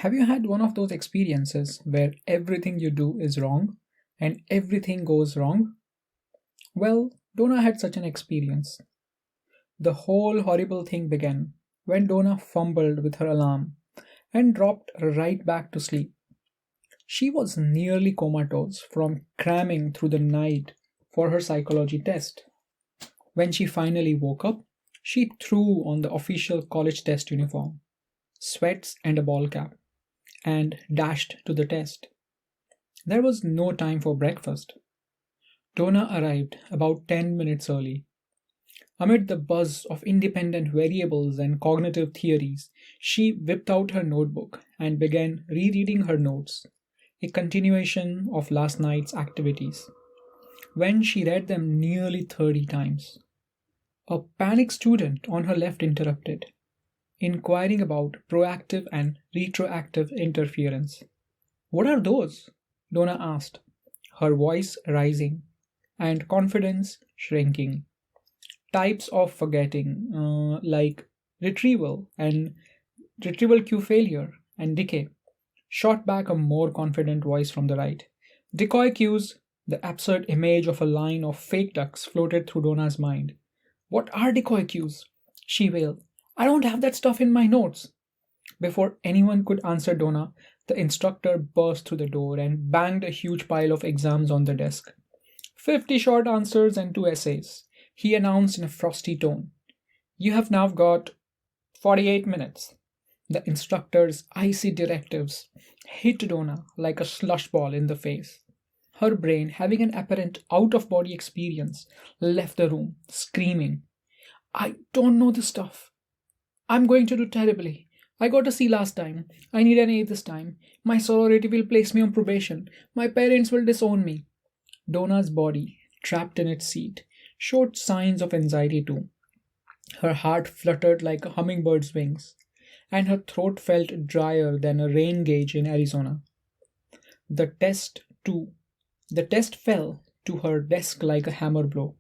Have you had one of those experiences where everything you do is wrong and everything goes wrong? Well, Donna had such an experience. The whole horrible thing began when Donna fumbled with her alarm and dropped right back to sleep. She was nearly comatose from cramming through the night for her psychology test. When she finally woke up, she threw on the official college test uniform, sweats, and a ball cap, and dashed to the test. There was no time for breakfast. Donna arrived about 10 minutes early. Amid the buzz of independent variables and cognitive theories, she whipped out her notebook and began rereading her notes, a continuation of last night's activities. When she read them nearly 30 times, a panicked student on her left interrupted, inquiring about proactive and retroactive interference. What are those? Donna asked, her voice rising and confidence shrinking. Types of forgetting, like retrieval and retrieval queue failure and decay, shot back a more confident voice from the right. Decoy cues, the absurd image of a line of fake ducks floated through Donna's mind. What are decoy cues? She wailed. I don't have that stuff in my notes. Before anyone could answer Donna, the instructor burst through the door and banged a huge pile of exams on the desk. 50 short answers and 2 essays, he announced in a frosty tone. You have now got 48 minutes. The instructor's icy directives hit Donna like a slush ball in the face. Her brain, having an apparent out of body experience, left the room, screaming, I don't know this stuff. I'm going to do terribly. I got a C last time. I need an A this time. My sorority will place me on probation. My parents will disown me. Donna's body, trapped in its seat, showed signs of anxiety too. Her heart fluttered like a hummingbird's wings, and her throat felt drier than a rain gauge in Arizona. The test, too. The test fell to her desk like a hammer blow.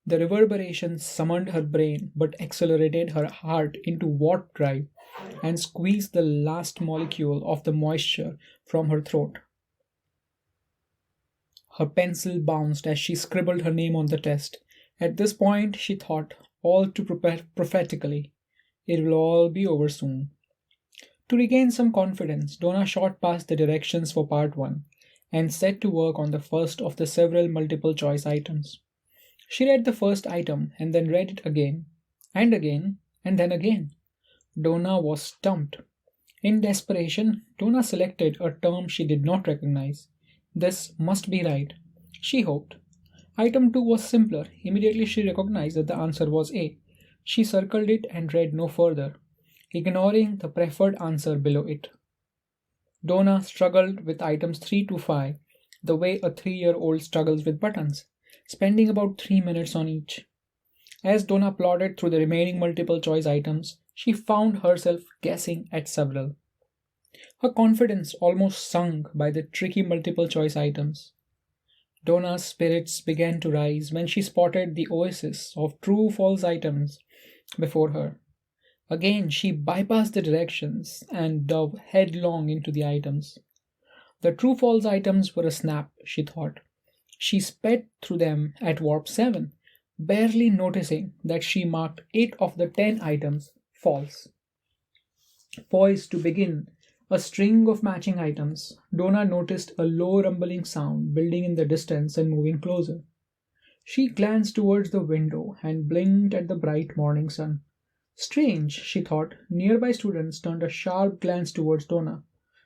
The reverberation summoned her brain but accelerated her heart into warp drive and squeezed the last molecule of the moisture from her throat. Her pencil bounced as she scribbled her name on the test. At this point, she thought, all too prophetically, it will all be over soon. To regain some confidence, Donna shot past the directions for part 1 and set to work on the first of the several multiple choice items. She read the first item and then read it again, and then again. Donna was stumped. In desperation, Donna selected a term she did not recognize. This must be right, she hoped. Item 2 was simpler. Immediately she recognized that the answer was A. She circled it and read no further, ignoring the preferred answer below it. Donna struggled with items 3 to 5, the way a 3-year-old struggles with buttons, spending about 3 minutes on each. As Donna plodded through the remaining multiple choice items, she found herself guessing at several. Her confidence almost sunk by the tricky multiple choice items. Donna's spirits began to rise when she spotted the oasis of true false items before her. Again, she bypassed the directions and dove headlong into the items. The true false items were a snap, she thought. She sped through them at warp 7, barely noticing that she marked 8 of the 10 items false. Poised to begin a string of matching items, Donna noticed a low rumbling sound building in the distance and moving closer. She glanced towards the window and blinked at the bright morning sun. Strange, she thought. Nearby students turned a sharp glance towards Donna.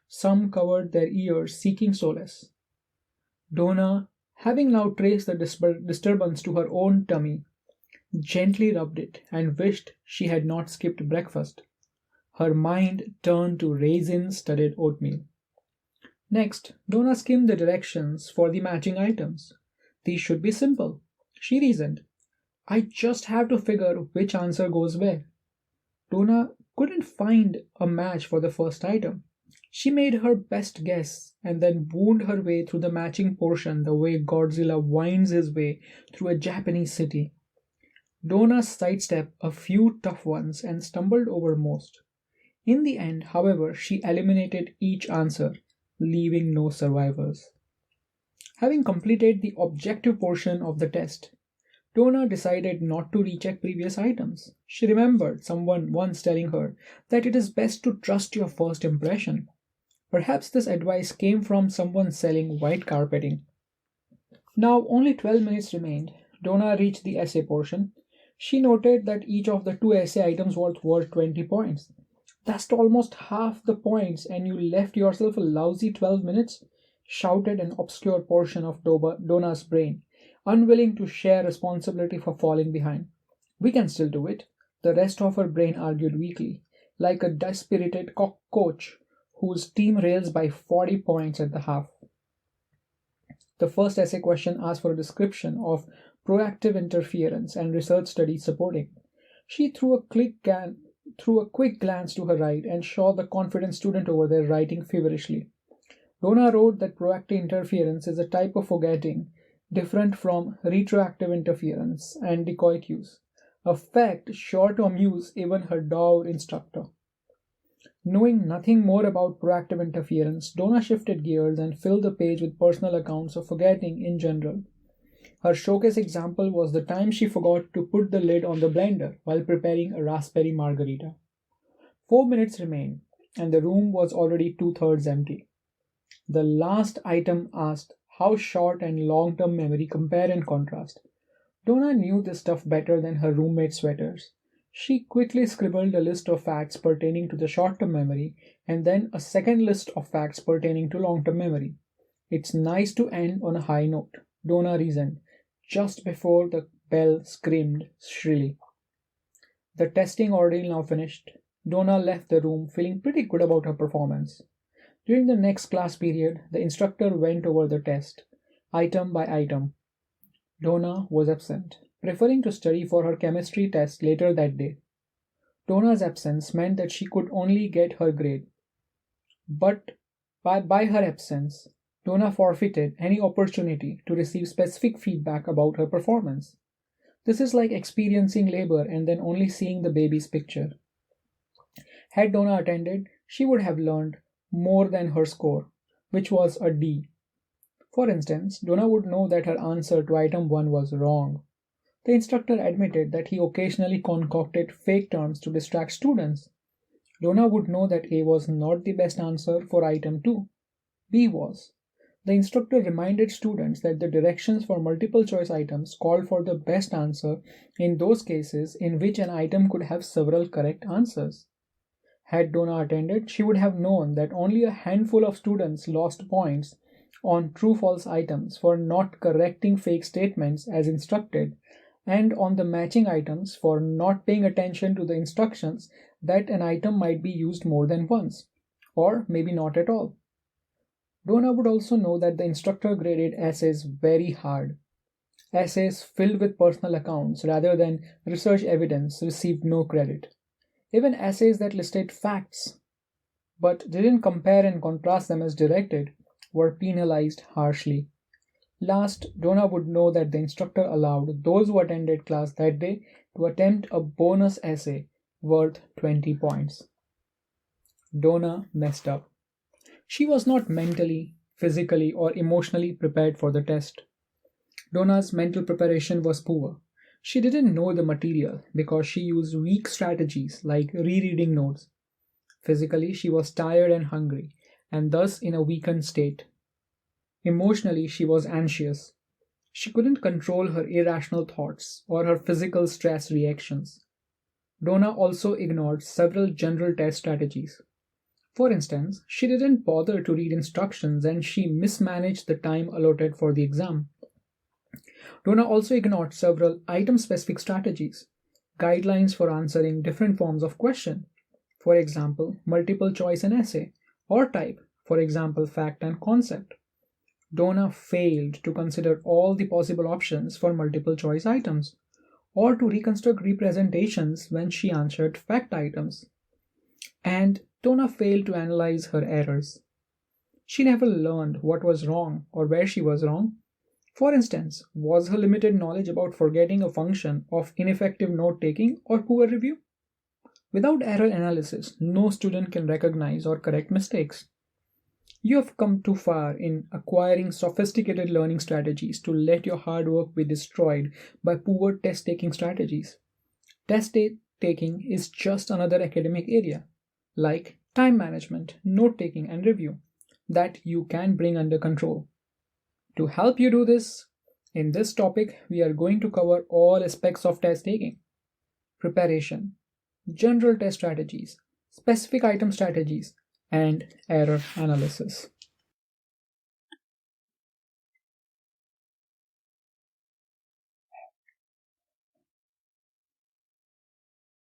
Some covered their ears, seeking solace. Donna, having now traced the disturbance to her own tummy, gently rubbed it and wished she had not skipped breakfast. Her mind turned to raisin-studded oatmeal. Next, Donna skimmed the directions for the matching items. These should be simple, she reasoned. I just have to figure which answer goes where. Donna couldn't find a match for the first item. She made her best guess and then wound her way through the matching portion the way Godzilla winds his way through a Japanese city. Donna sidestepped a few tough ones and stumbled over most. In the end, however, she eliminated each answer, leaving no survivors. Having completed the objective portion of the test, Donna decided not to recheck previous items. She remembered someone once telling her that it is best to trust your first impression. Perhaps this advice came from someone selling white carpeting. Now only 12 minutes remained. Donna reached the essay portion. She noted that each of the two essay items was worth 20 points. That's almost half the points, and you left yourself a lousy 12 minutes, shouted an obscure portion of Donna's brain, unwilling to share responsibility for falling behind. We can still do it, the rest of her brain argued weakly, like a dispirited coach whose team rails by 40 points at the half. The first essay question asked for a description of proactive interference and research studies supporting. She threw a quick glance to her right and saw the confident student over there writing feverishly. Donna wrote that proactive interference is a type of forgetting different from retroactive interference and decoy cues, a fact sure to amuse even her dour instructor. Knowing nothing more about proactive interference, Donna shifted gears and filled the page with personal accounts of forgetting in general. Her showcase example was the time she forgot to put the lid on the blender while preparing a raspberry margarita. 4 minutes remained, and the room was already two-thirds empty. The last item asked how short and long-term memory compare and contrast. Donna knew this stuff better than her roommate sweaters. She quickly scribbled a list of facts pertaining to the short-term memory and then a second list of facts pertaining to long-term memory. It's nice to end on a high note, Donna reasoned, just before the bell screamed shrilly. The testing ordeal now finished. Donna left the room feeling pretty good about her performance. During the next class period, the instructor went over the test, item by item. Donna was absent, preferring to study for her chemistry test later that day. Donna's absence meant that she could only get her grade. But by her absence, Donna forfeited any opportunity to receive specific feedback about her performance. This is like experiencing labor and then only seeing the baby's picture. Had Donna attended, she would have learned more than her score, which was a D. For instance, Donna would know that her answer to item 1 was wrong. The instructor admitted that he occasionally concocted fake terms to distract students. Donna would know that A was not the best answer for item 2. B was. The instructor reminded students that the directions for multiple choice items called for the best answer in those cases in which an item could have several correct answers. Had Donna attended, she would have known that only a handful of students lost points on true-false items for not correcting fake statements as instructed, and on the matching items for not paying attention to the instructions that an item might be used more than once, or maybe not at all. Donna would also know that the instructor graded essays very hard. Essays filled with personal accounts rather than research evidence received no credit. Even essays that listed facts but didn't compare and contrast them as directed were penalized harshly. Last, Donna would know that the instructor allowed those who attended class that day to attempt a bonus essay worth 20 points. Donna messed up. She was not mentally, physically, or emotionally prepared for the test. Donna's mental preparation was poor. She didn't know the material because she used weak strategies like rereading notes. Physically, she was tired and hungry, and thus in a weakened state. Emotionally, she was anxious. She couldn't control her irrational thoughts or her physical stress reactions. Donna also ignored several general test strategies. For instance, she didn't bother to read instructions and she mismanaged the time allotted for the exam. Donna also ignored several item-specific strategies, guidelines for answering different forms of question, for example, multiple choice and essay, or type, for example, fact and concept. Donna failed to consider all the possible options for multiple choice items, or to reconstruct representations when she answered fact items. And Donna failed to analyze her errors. She never learned what was wrong or where she was wrong. For instance, was her limited knowledge about forgetting a function of ineffective note-taking or poor review? Without error analysis, no student can recognize or correct mistakes. You have come too far in acquiring sophisticated learning strategies to let your hard work be destroyed by poor test taking strategies. Test taking is just another academic area, like time management, note taking, and review, that you can bring under control. To help you do this, in this topic, we are going to cover all aspects of test taking: preparation, general test strategies, specific item strategies, and error analysis.